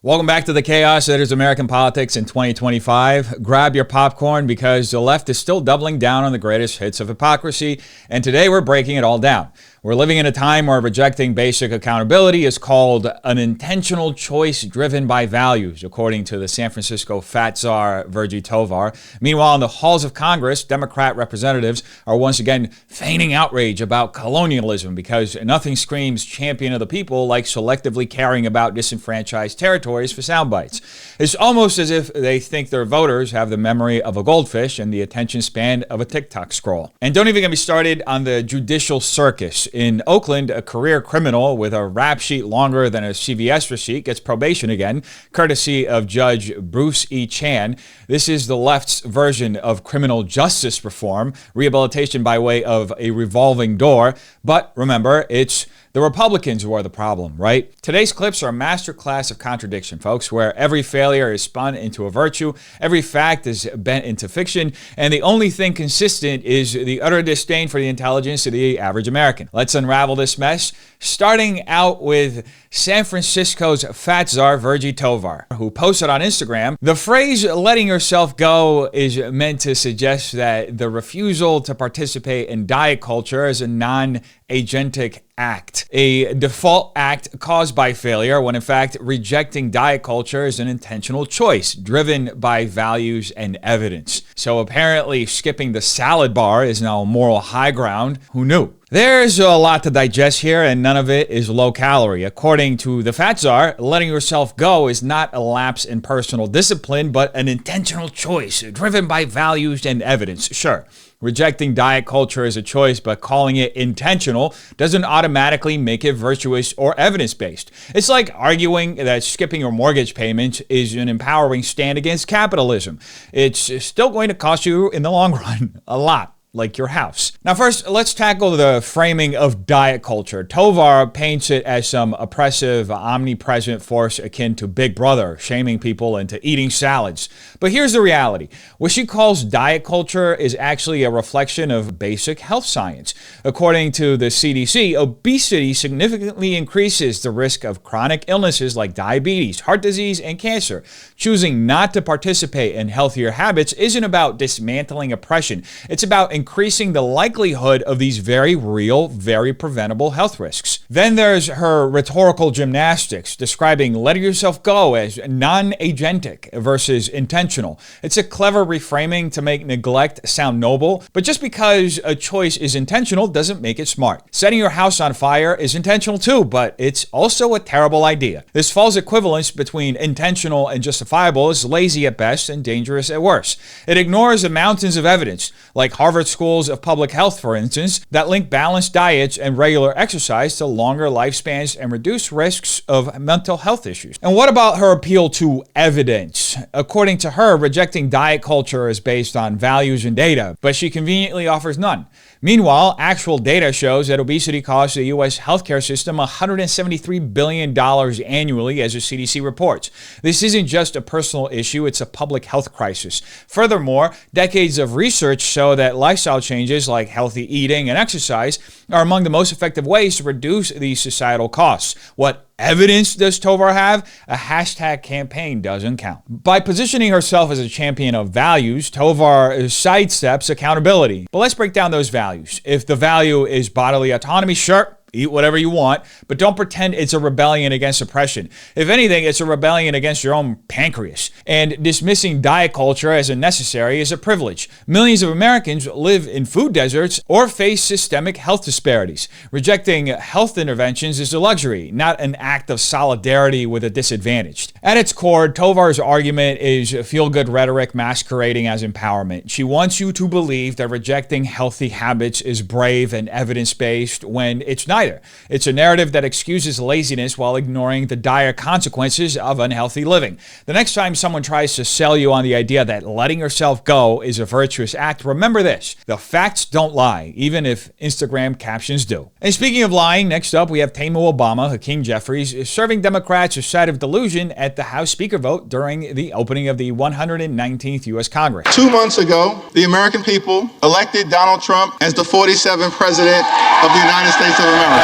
Welcome back to the chaos that is American politics in 2025. Grab your popcorn because the left is still doubling down on the greatest hits of hypocrisy, and today we're breaking it all down. We're living in a time where rejecting basic accountability is called an intentional choice driven by values, according to the San Francisco fat czar Virgie Tovar. Meanwhile, in the halls of Congress, Democrat representatives are once again feigning outrage about colonialism because nothing screams champion of the people like selectively caring about disenfranchised territories for sound bites. It's almost as if they think their voters have the memory of a goldfish and the attention span of a TikTok scroll. And don't even get me started on the judicial circus. In Oakland, a career criminal with a rap sheet longer than a CVS receipt gets probation again, courtesy of Judge Bruce E. Chan. This is the left's version of criminal justice reform, rehabilitation by way of a revolving door. But remember, it's the Republicans who are the problem, right? Today's clips are a masterclass of contradiction, folks, where every failure is spun into a virtue, every fact is bent into fiction, and the only thing consistent is the utter disdain for the intelligence of the average American. Let's unravel this mess, starting out with San Francisco's fat czar Virgie Tovar, who posted on Instagram, "The phrase letting yourself go is meant to suggest that the refusal to participate in diet culture is a non-agentic act, a default act caused by failure, when in fact rejecting diet culture is an intentional choice driven by values and evidence. So apparently skipping the salad bar is now a moral high ground. Who knew?" There's a lot to digest here, and none of it is low calorie. According to the fat czar, letting yourself go is not a lapse in personal discipline, but an intentional choice driven by values and evidence. Sure, rejecting diet culture is a choice, but calling it intentional doesn't automatically make it virtuous or evidence-based. It's like arguing that skipping your mortgage payment is an empowering stand against capitalism. It's still going to cost you in the long run a lot, like your house. Now first, let's tackle the framing of diet culture. Tovar paints it as some oppressive, omnipresent force akin to Big Brother, shaming people into eating salads. But here's the reality. What she calls diet culture is actually a reflection of basic health science. According to the CDC, obesity significantly increases the risk of chronic illnesses like diabetes, heart disease, and cancer. Choosing not to participate in healthier habits isn't about dismantling oppression. It's about increasing the likelihood of these very real, very preventable health risks. Then there's her rhetorical gymnastics, describing letting yourself go as non-agentic versus intentional. It's a clever reframing to make neglect sound noble, but just because a choice is intentional doesn't make it smart. Setting your house on fire is intentional too, but it's also a terrible idea. This false equivalence between intentional and justifiable is lazy at best and dangerous at worst. It ignores the mountains of evidence, like Harvard schools of public health, for instance, that link balanced diets and regular exercise to longer lifespans and reduce risks of mental health issues. And what about her appeal to evidence? According to her, rejecting diet culture is based on values and data, but she conveniently offers none. Meanwhile, actual data shows that obesity costs the U.S. healthcare system $173 billion annually, as the CDC reports. This isn't just a personal issue, it's a public health crisis. Furthermore, decades of research show that lifestyle changes like healthy eating and exercise are among the most effective ways to reduce these societal costs. What evidence does Tovar have? A hashtag campaign doesn't count. By positioning herself as a champion of values, Tovar sidesteps accountability. But let's break down those values. If the value is bodily autonomy, sure, eat whatever you want, but don't pretend it's a rebellion against oppression. If anything, it's a rebellion against your own pancreas. And dismissing diet culture as a necessary is a privilege. Millions of Americans live in food deserts or face systemic health disparities. Rejecting health interventions is a luxury, not an act of solidarity with the disadvantaged. At its core, Tovar's argument is feel-good rhetoric masquerading as empowerment. She wants you to believe that rejecting healthy habits is brave and evidence-based when it's not. It's a narrative that excuses laziness while ignoring the dire consequences of unhealthy living. The next time someone tries to sell you on the idea that letting yourself go is a virtuous act, remember this: the facts don't lie, even if Instagram captions do. And speaking of lying, next up we have Tamu Obama, Hakeem Jeffries, serving Democrats a side of delusion at the House Speaker vote during the opening of the 119th U.S. Congress. 2 months ago, the American people elected Donald Trump as the 47th President of the United States of America.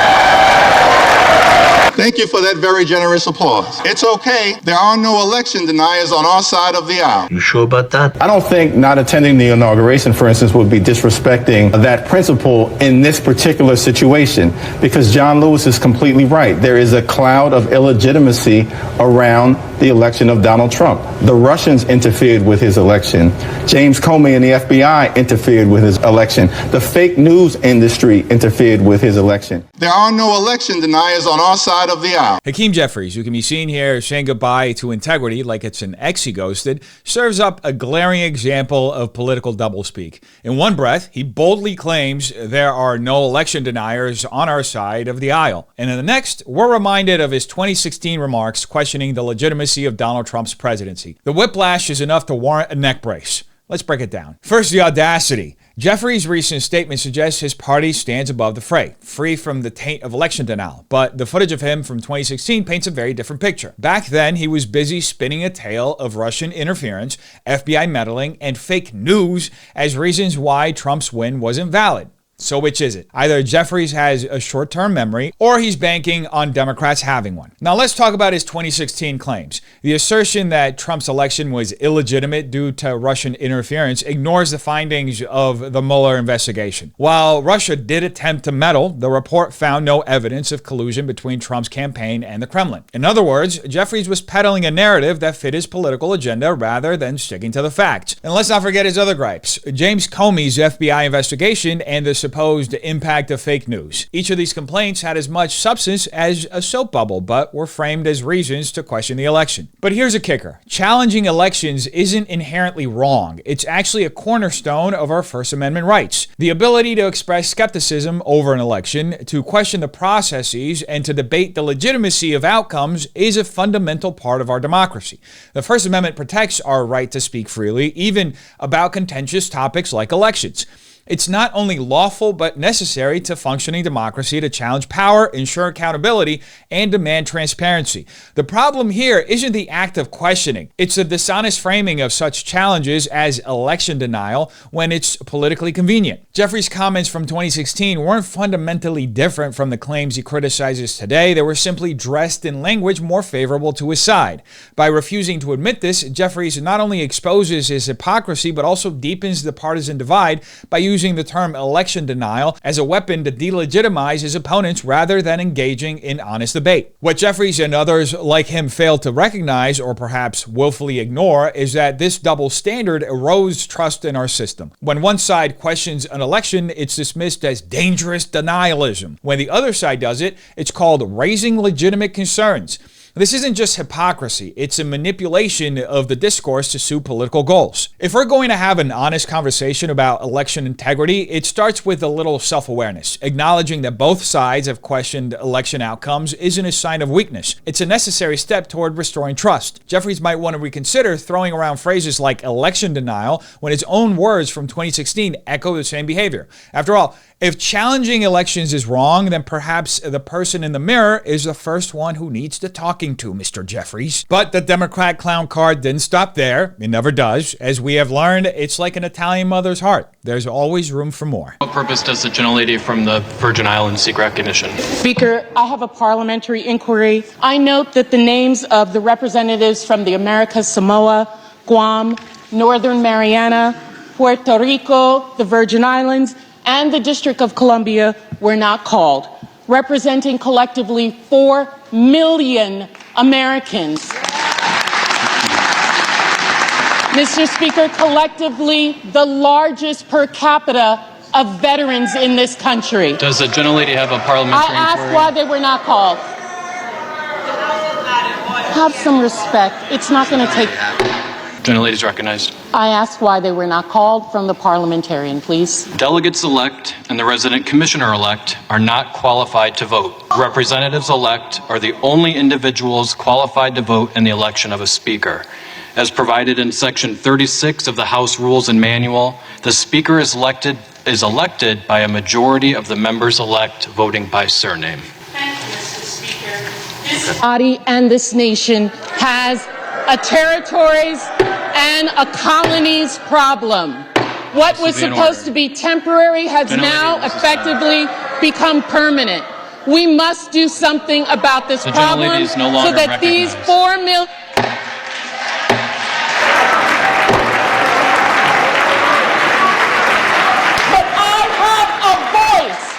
Thank you for that very generous applause. It's okay. There are no election deniers on our side of the aisle. You sure about that? I don't think not attending the inauguration, for instance, would be disrespecting that principle in this particular situation, because John Lewis is completely right. There is a cloud of illegitimacy around the election of Donald Trump. The Russians interfered with his election. James Comey and the FBI interfered with his election. The fake news industry interfered with his election. There are no election deniers on our side of the aisle. Hakeem Jeffries, who can be seen here saying goodbye to integrity like it's an ex he ghosted, serves up a glaring example of political doublespeak. In one breath, he boldly claims there are no election deniers on our side of the aisle. And in the next, we're reminded of his 2016 remarks questioning the legitimacy of Donald Trump's presidency. The whiplash is enough to warrant a neck brace. Let's break it down. First, the audacity. Jeffries' recent statement suggests his party stands above the fray, free from the taint of election denial. But the footage of him from 2016 paints a very different picture. Back then, he was busy spinning a tale of Russian interference, FBI meddling, and fake news as reasons why Trump's win was invalid. So which is it? Either Jeffries has a short-term memory or he's banking on Democrats having one. Now let's talk about his 2016 claims. The assertion that Trump's election was illegitimate due to Russian interference ignores the findings of the Mueller investigation. While Russia did attempt to meddle, the report found no evidence of collusion between Trump's campaign and the Kremlin. In other words, Jeffries was peddling a narrative that fit his political agenda rather than sticking to the facts. And let's not forget his other gripes. James Comey's FBI investigation and the supposed impact of fake news. Each of these complaints had as much substance as a soap bubble, but were framed as reasons to question the election. But here's a kicker. Challenging elections isn't inherently wrong. It's actually a cornerstone of our First Amendment rights. The ability to express skepticism over an election, to question the processes, and to debate the legitimacy of outcomes is a fundamental part of our democracy. The First Amendment protects our right to speak freely, even about contentious topics like elections. It's not only lawful but necessary to functioning democracy to challenge power, ensure accountability, and demand transparency. The problem here isn't the act of questioning. It's the dishonest framing of such challenges as election denial when it's politically convenient. Jeffries' comments from 2016 weren't fundamentally different from the claims he criticizes today. They were simply dressed in language more favorable to his side. By refusing to admit this, Jeffries not only exposes his hypocrisy but also deepens the partisan divide by using the term election denial as a weapon to delegitimize his opponents rather than engaging in honest debate. What Jeffries and others like him fail to recognize, or perhaps willfully ignore, is that this double standard erodes trust in our system. When one side questions an election, it's dismissed as dangerous denialism. When the other side does it, it's called raising legitimate concerns. This isn't just hypocrisy, it's a manipulation of the discourse to suit political goals. If we're going to have an honest conversation about election integrity, it starts with a little self-awareness. Acknowledging that both sides have questioned election outcomes isn't a sign of weakness. It's a necessary step toward restoring trust. Jeffries might want to reconsider throwing around phrases like election denial when his own words from 2016 echo the same behavior. After all, if challenging elections is wrong, then perhaps the person in the mirror is the first one who needs the talking to, Mr. Jeffries. But the Democrat clown card didn't stop there. It never does. As we have learned, it's like an Italian mother's heart. There's always room for more. What purpose does the gentlelady from the Virgin Islands seek recognition? Speaker, I have a parliamentary inquiry. I note that the names of the representatives from the Americas Samoa, Guam, Northern Mariana, Puerto Rico, the Virgin Islands, and the District of Columbia were not called, representing collectively 4 million Americans. Mr. Speaker, collectively the largest per capita of veterans in this country. Does the gentlelady have a parliamentary inquiry? I asked why they were not called. Have some respect. It's not going to take... Gentlelady is recognized. I asked why they were not called from the parliamentarian, please. Delegates-elect and the resident commissioner-elect are not qualified to vote. Representatives-elect are the only individuals qualified to vote in the election of a speaker. As provided in Section 36 of the House Rules and Manual, the speaker is elected by a majority of the members-elect voting by surname. Thank you, Mr. Speaker. This body and this nation has a territories and a colonies problem. What was supposed to be temporary has now effectively become permanent. We must do something about this The problem gentlelady is no so longer that these recognized. 4 million... But I have a voice,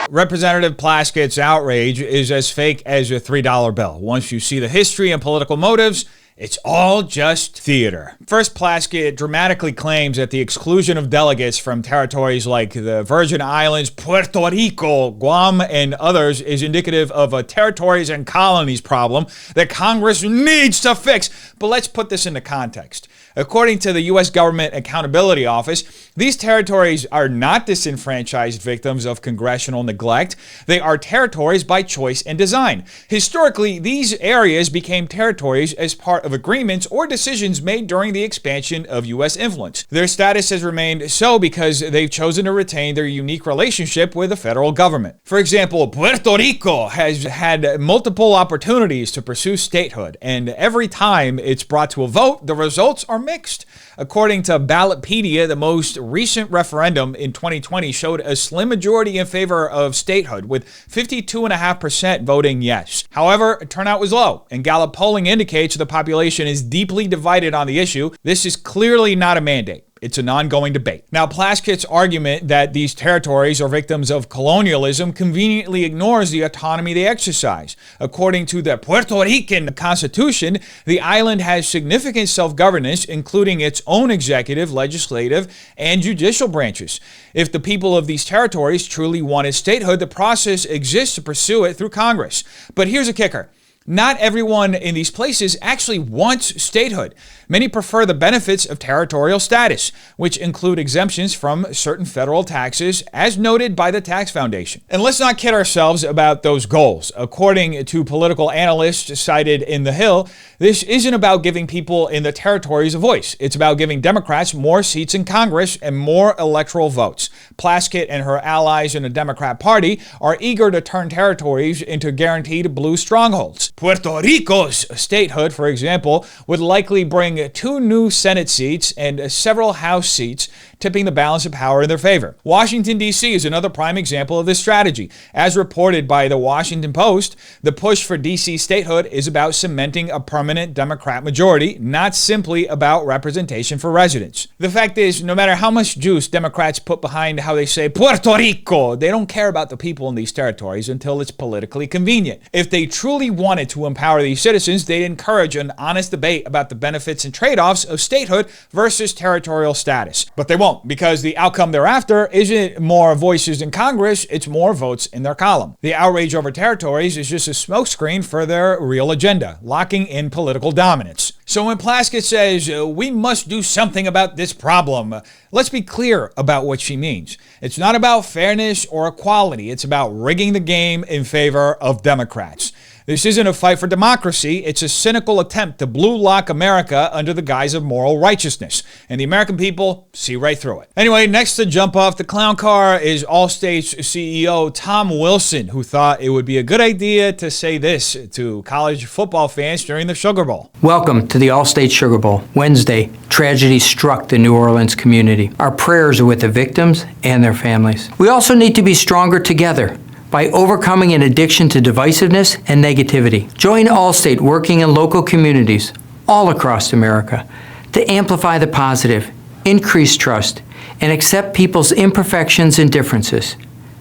and Representative Plaskett's outrage is as fake as a $3 bill. Once you see the history and political motives, it's all just theater. First, Plaskett dramatically claims that the exclusion of delegates from territories like the Virgin Islands, Puerto Rico, Guam, and others is indicative of a territories and colonies problem that Congress needs to fix. But let's put this into context. According to the U.S. Government Accountability Office, these territories are not disenfranchised victims of congressional neglect. They are territories by choice and design. Historically, these areas became territories as part of agreements or decisions made during the expansion of U.S. influence. Their status has remained so because they've chosen to retain their unique relationship with the federal government. For example, Puerto Rico has had multiple opportunities to pursue statehood, and every time it's brought to a vote, the results are mixed. According to Ballotpedia, the most recent referendum in 2020 showed a slim majority in favor of statehood, with 52.5% voting yes. However, turnout was low, and Gallup polling indicates the population is deeply divided on the issue. This is clearly not a mandate. It's an ongoing debate. Now, Plaskett's argument that these territories are victims of colonialism conveniently ignores the autonomy they exercise. According to the Puerto Rican Constitution, the island has significant self-governance, including its own executive, legislative, and judicial branches. If the people of these territories truly wanted statehood, the process exists to pursue it through Congress. But here's a kicker. Not everyone in these places actually wants statehood. Many prefer the benefits of territorial status, which include exemptions from certain federal taxes, as noted by the Tax Foundation. And let's not kid ourselves about those goals. According to political analysts cited in The Hill, this isn't about giving people in the territories a voice. It's about giving Democrats more seats in Congress and more electoral votes. Plaskett and her allies in the Democrat Party are eager to turn territories into guaranteed blue strongholds. Puerto Rico's statehood, for example, would likely bring 2 new Senate seats and several House seats, tipping the balance of power in their favor. Washington, D.C. is another prime example of this strategy. As reported by the Washington Post, the push for D.C. statehood is about cementing a permanent Democrat majority, not simply about representation for residents. The fact is, no matter how much juice Democrats put behind how they say Puerto Rico, they don't care about the people in these territories until it's politically convenient. If they truly wanted to empower these citizens, they'd encourage an honest debate about the benefits and trade-offs of statehood versus territorial status. But they won't, because the outcome thereafter isn't more voices in Congress, it's more votes in their column. The outrage over territories is just a smokescreen for their real agenda, locking in political dominance. So when Plaskett says, we must do something about this problem, let's be clear about what she means. It's not about fairness or equality. It's about rigging the game in favor of Democrats. This isn't a fight for democracy. It's a cynical attempt to blue lock America under the guise of moral righteousness. And the American people see right through it. Anyway, next to jump off the clown car is Allstate's CEO Tom Wilson, who thought it would be a good idea to say this to college football fans during the Sugar Bowl. Welcome to the Allstate Sugar Bowl. Wednesday, tragedy struck the New Orleans community. Our prayers are with the victims and their families. We also need to be stronger together by overcoming an addiction to divisiveness and negativity. Join Allstate working in local communities all across America to amplify the positive, increase trust, and accept people's imperfections and differences.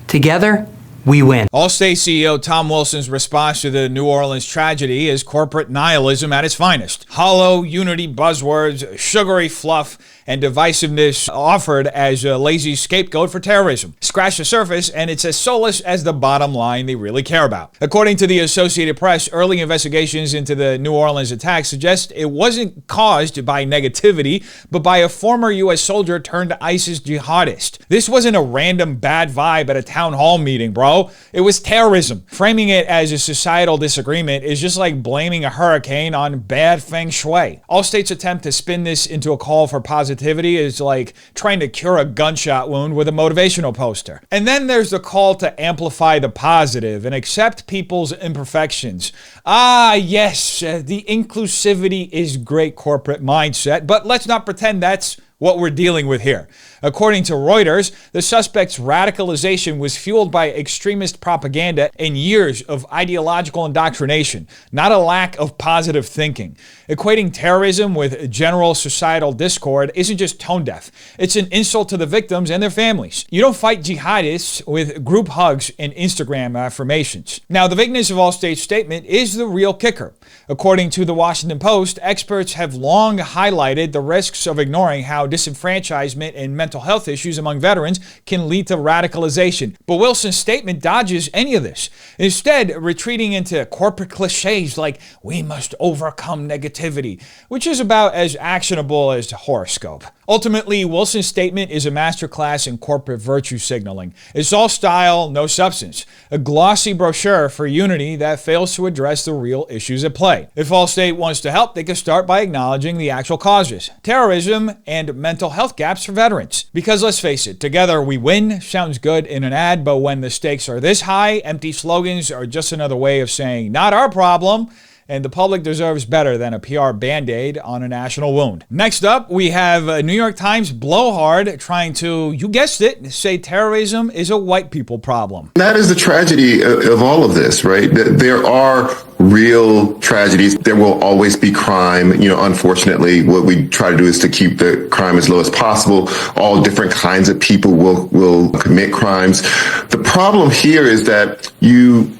Together, we win. Allstate CEO Tom Wilson's response to the New Orleans tragedy is corporate nihilism at its finest. Hollow unity buzzwords, sugary fluff, and divisiveness offered as a lazy scapegoat for terrorism. Scratch the surface, and it's as soulless as the bottom line they really care about. According to the Associated Press, early investigations into the New Orleans attack suggest it wasn't caused by negativity, but by a former U.S. soldier turned ISIS jihadist. This wasn't a random bad vibe at a town hall meeting, bro. It was terrorism. Framing it as a societal disagreement is just like blaming a hurricane on bad feng shui. Allstate's attempt to spin this into a call for positivity positivity is like trying to cure a gunshot wound with a motivational poster. And then there's the call to amplify the positive and accept people's imperfections. Ah, yes, the inclusivity is great corporate mindset, but let's not pretend that's what we're dealing with here. According to Reuters, the suspect's radicalization was fueled by extremist propaganda and years of ideological indoctrination, not a lack of positive thinking. Equating terrorism with general societal discord isn't just tone deaf. It's an insult to the victims and their families. You don't fight jihadists with group hugs and Instagram affirmations. Now, the vagueness of Allstate's statement is the real kicker. According to the Washington Post, experts have long highlighted the risks of ignoring how disenfranchisement and mental health issues among veterans can lead to radicalization. But Wilson's statement dodges any of this, instead retreating into corporate cliches like "we must overcome negativity," which is about as actionable as a horoscope. Ultimately, Wilson's statement is a masterclass in corporate virtue signaling. It's all style, no substance. A glossy brochure for unity that fails to address the real issues at play. If Allstate wants to help, they can start by acknowledging the actual causes: terrorism and mental health gaps for veterans. Because let's face it, together we win sounds good in an ad, but when the stakes are this high, empty slogans are just another way of saying, not our problem. And the public deserves better than a PR Band-Aid on a national wound. Next up, we have a New York Times blowhard trying to, you guessed it, say terrorism is a white people problem. That is the tragedy of all of this, right? There are real tragedies. There will always be crime. Unfortunately, what we try to do is to keep the crime as low as possible. All different kinds of people will commit crimes. The problem here is that you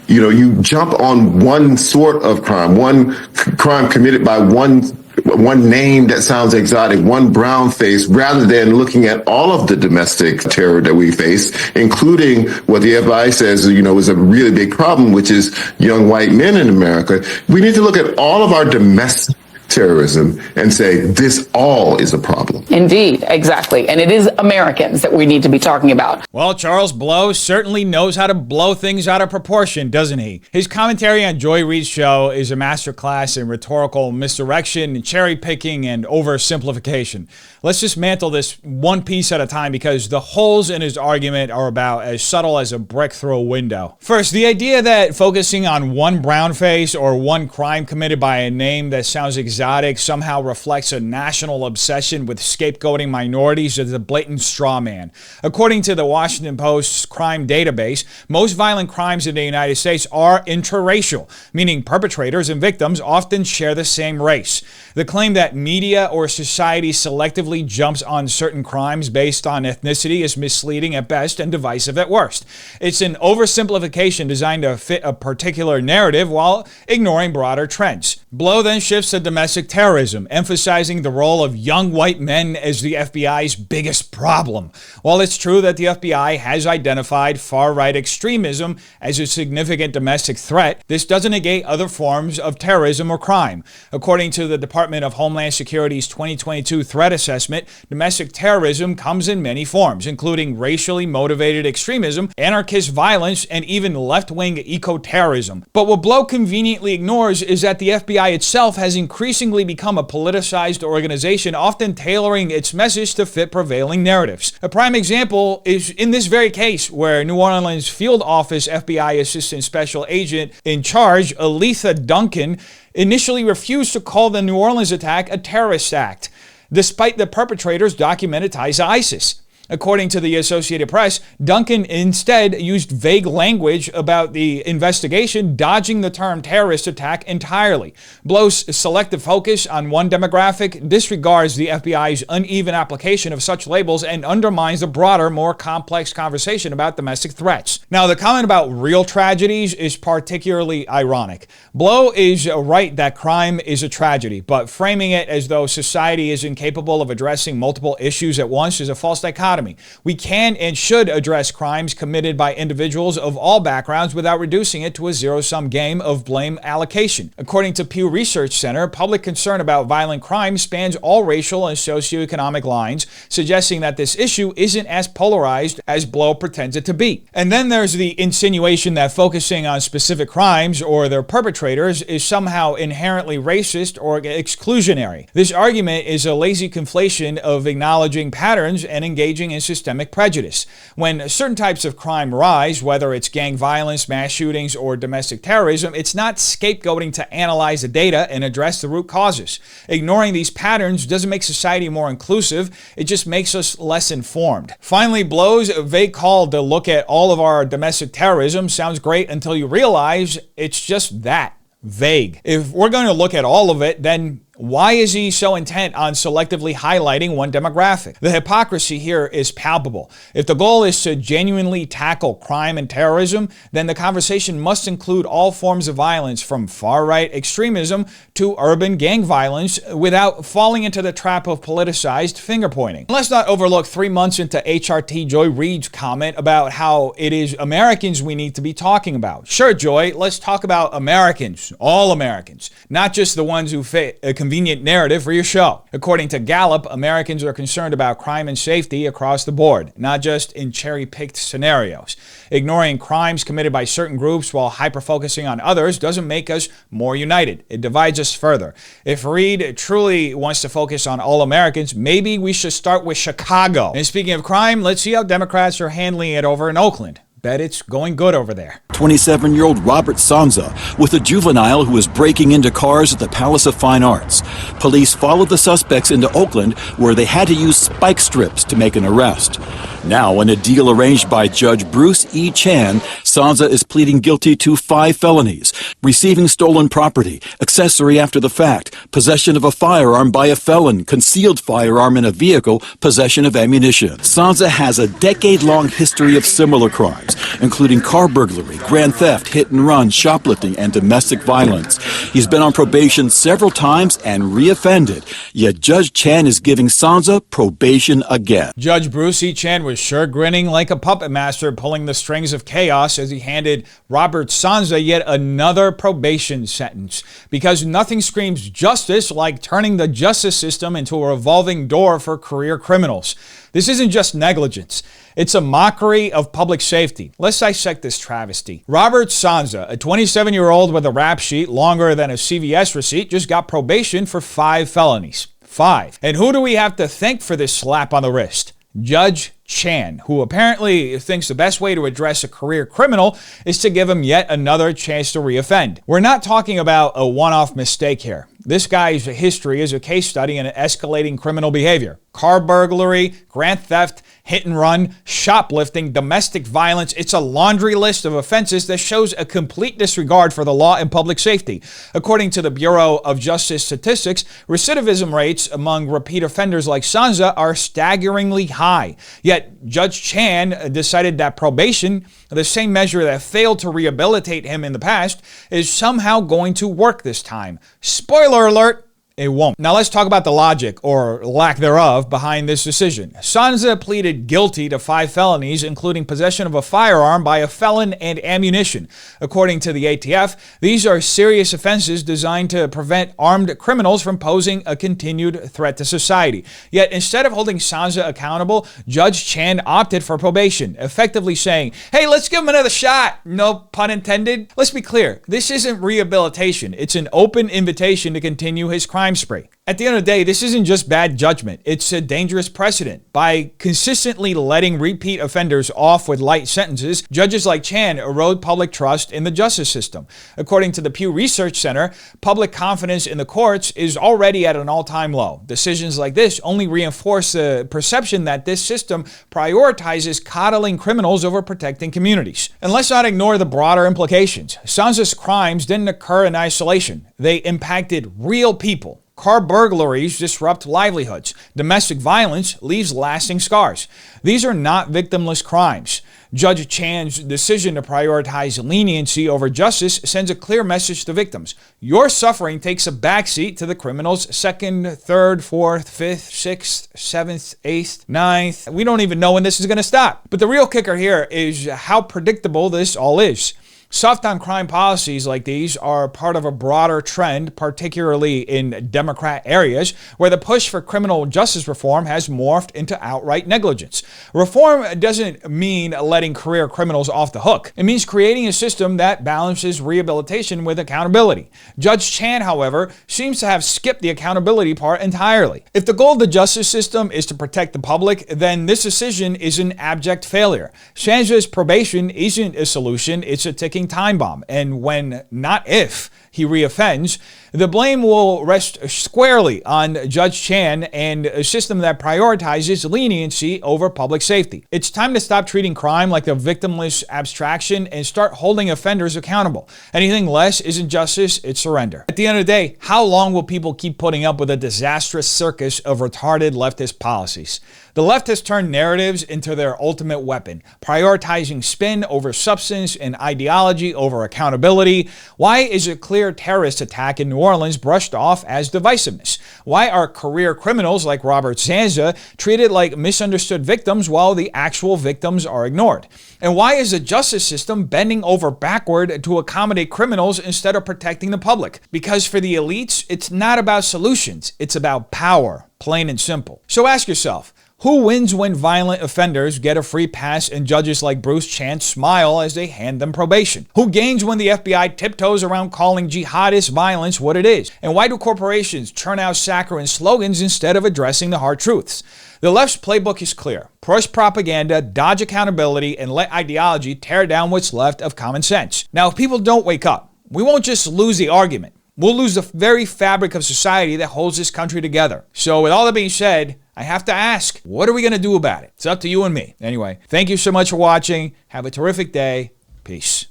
jump on one sort of crime, one crime committed by one name that sounds exotic, one brown face, rather than looking at all of the domestic terror that we face, including what the FBI says, is a really big problem, which is young white men in America. We need to look at all of our domestic terrorism and say this all is a problem. Indeed, exactly. And it is Americans that we need to be talking about. Well, Charles Blow certainly knows how to blow things out of proportion, doesn't he? His commentary on Joy Reid's show is a masterclass in rhetorical misdirection, cherry picking, and oversimplification. Let's dismantle this one piece at a time because the holes in his argument are about as subtle as a brick through a window. First, the idea that focusing on one brown face or one crime committed by a name that sounds exotic somehow reflects a national obsession with scapegoating minorities is a blatant straw man. According to the Washington Post's crime database, most violent crimes in the United States are interracial, meaning perpetrators and victims often share the same race. The claim that media or society selectively jumps on certain crimes based on ethnicity is misleading at best and divisive at worst. It's an oversimplification designed to fit a particular narrative while ignoring broader trends. Blow then shifts to domestic terrorism, emphasizing the role of young white men as the FBI's biggest problem. While it's true that the FBI has identified far-right extremism as a significant domestic threat, this doesn't negate other forms of terrorism or crime. According to the Department of Homeland Security's 2022 threat assessment, domestic terrorism comes in many forms, including racially motivated extremism, anarchist violence, and even left-wing eco-terrorism. But what Blow conveniently ignores is that the FBI itself has increasingly become a politicized organization, often tailoring its message to fit prevailing narratives. A prime example is in this very case, where New Orleans Field Office FBI Assistant Special Agent in charge, Aletha Duncan, initially refused to call the New Orleans attack a terrorist act, despite the perpetrators' documented ties to ISIS. According to the Associated Press, Duncan instead used vague language about the investigation, dodging the term terrorist attack entirely. Blow's selective focus on one demographic disregards the FBI's uneven application of such labels and undermines the broader, more complex conversation about domestic threats. Now, the comment about real tragedies is particularly ironic. Blow is right that crime is a tragedy, but framing it as though society is incapable of addressing multiple issues at once is a false dichotomy. dichotomy. We can and should address crimes committed by individuals of all backgrounds without reducing it to a zero-sum game of blame allocation. According to Pew Research Center, public concern about violent crime spans all racial and socioeconomic lines, suggesting that this issue isn't as polarized as Blow pretends it to be. And then there's the insinuation that focusing on specific crimes or their perpetrators is somehow inherently racist or exclusionary. This argument is a lazy conflation of acknowledging patterns and engaging in systemic prejudice. When certain types of crime rise, whether it's gang violence, mass shootings, or domestic terrorism, it's not scapegoating to analyze the data and address the root causes. Ignoring these patterns doesn't make society more inclusive, it just makes us less informed. Finally, Blow's vague call to look at all of our domestic terrorism sounds great until you realize it's just that, vague. If we're going to look at all of it, then why is he so intent on selectively highlighting one demographic? The hypocrisy here is palpable. If the goal is to genuinely tackle crime and terrorism, then the conversation must include all forms of violence, from far-right extremism to urban gang violence, without falling into the trap of politicized finger-pointing. Let's not overlook 3 months into HRT Joy Reid's comment about how it is Americans we need to be talking about. Sure, Joy, let's talk about Americans, all Americans, not just the ones who fit a convenient narrative for your show. According to Gallup, Americans are concerned about crime and safety across the board, not just in cherry-picked scenarios. Ignoring crimes committed by certain groups while hyper-focusing on others doesn't make us more united. It divides us further. If Reid truly wants to focus on all Americans, maybe we should start with Chicago. And speaking of crime, let's see how Democrats are handling it over in Oakland. Bet it's going good over there. 27-year-old Robert Sanza with a juvenile who was breaking into cars at the Palace of Fine Arts. Police followed the suspects into Oakland, where they had to use spike strips to make an arrest. Now, in a deal arranged by Judge Bruce E. Chan, Sanza is pleading guilty to 5 felonies: receiving stolen property, accessory after the fact, possession of a firearm by a felon, concealed firearm in a vehicle, possession of ammunition. Sanza has a decade-long history of similar crimes, including car burglary, grand theft, hit and run, shoplifting, and domestic violence. He's been on probation several times and reoffended, yet Judge Chan is giving Sanza probation again. Judge Bruce E. Chan was sure grinning like a puppet master pulling the strings of chaos as he handed Robert Sanza yet another probation sentence. Because nothing screams justice like turning the justice system into a revolving door for career criminals. This isn't just negligence. It's a mockery of public safety. Let's dissect this travesty. Robert Sanza, a 27-year-old with a rap sheet longer than a CVS receipt, just got probation for 5 felonies. 5. And who do we have to thank for this slap on the wrist? Judge Chan, who apparently thinks the best way to address a career criminal is to give him yet another chance to reoffend. We're not talking about a one-off mistake here. This guy's history is a case study in escalating criminal behavior. Car burglary, grand theft, hit and run, shoplifting, domestic violence. It's a laundry list of offenses that shows a complete disregard for the law and public safety. According to the Bureau of Justice Statistics, recidivism rates among repeat offenders like Sanza are staggeringly high. Yet Judge Chan decided that probation, the same measure that failed to rehabilitate him in the past, is somehow going to work this time. Spoiler alert! It won't. Now let's talk about the logic, or lack thereof, behind this decision. Sanza pleaded guilty to 5 felonies, including possession of a firearm by a felon and ammunition. According to the ATF, these are serious offenses designed to prevent armed criminals from posing a continued threat to society. Yet instead of holding Sanza accountable, Judge Chan opted for probation, effectively saying, hey, let's give him another shot. No pun intended. Let's be clear, this isn't rehabilitation. It's an open invitation to continue his crime spree. At the end of the day, this isn't just bad judgment, it's a dangerous precedent. By consistently letting repeat offenders off with light sentences, judges like Chan erode public trust in the justice system. According to the Pew Research Center, public confidence in the courts is already at an all-time low. Decisions like this only reinforce the perception that this system prioritizes coddling criminals over protecting communities. And let's not ignore the broader implications. Sanza's crimes didn't occur in isolation. They impacted real people. Car burglaries disrupt livelihoods. Domestic violence leaves lasting scars. These are not victimless crimes. Judge Chan's decision to prioritize leniency over justice sends a clear message to victims. Your suffering takes a backseat to the criminal's second, third, fourth, fifth, sixth, seventh, eighth, ninth. We don't even know when this is going to stop. But the real kicker here is how predictable this all is. Soft on crime policies like these are part of a broader trend, particularly in Democrat areas, where the push for criminal justice reform has morphed into outright negligence. Reform doesn't mean letting career criminals off the hook. It means creating a system that balances rehabilitation with accountability. Judge Chan, however, seems to have skipped the accountability part entirely. If the goal of the justice system is to protect the public, then this decision is an abject failure. Chan's probation isn't a solution, it's a ticking time bomb, and when, not if, he reoffends, the blame will rest squarely on Judge Chan and a system that prioritizes leniency over public safety. It's time to stop treating crime like a victimless abstraction and start holding offenders accountable. Anything less isn't justice, it's surrender. At the end of the day, how long will people keep putting up with a disastrous circus of retarded leftist policies? The leftists turn narratives into their ultimate weapon, prioritizing spin over substance and ideology over accountability. Why is a clear terrorist attack in New Orleans brushed off as divisiveness? Why are career criminals like Robert Zanza treated like misunderstood victims while the actual victims are ignored? And why is the justice system bending over backward to accommodate criminals instead of protecting the public? Because for the elites, it's not about solutions, it's about power, plain and simple. So ask yourself, who wins when violent offenders get a free pass and judges like Bruce Chan smile as they hand them probation? Who gains when the FBI tiptoes around calling jihadist violence what it is? And why do corporations churn out saccharine slogans instead of addressing the hard truths? The left's playbook is clear. Push propaganda, dodge accountability, and let ideology tear down what's left of common sense. Now, if people don't wake up, we won't just lose the argument. We'll lose the very fabric of society that holds this country together. So with all that being said, I have to ask, what are we going to do about it? It's up to you and me. Anyway, thank you so much for watching. Have a terrific day. Peace.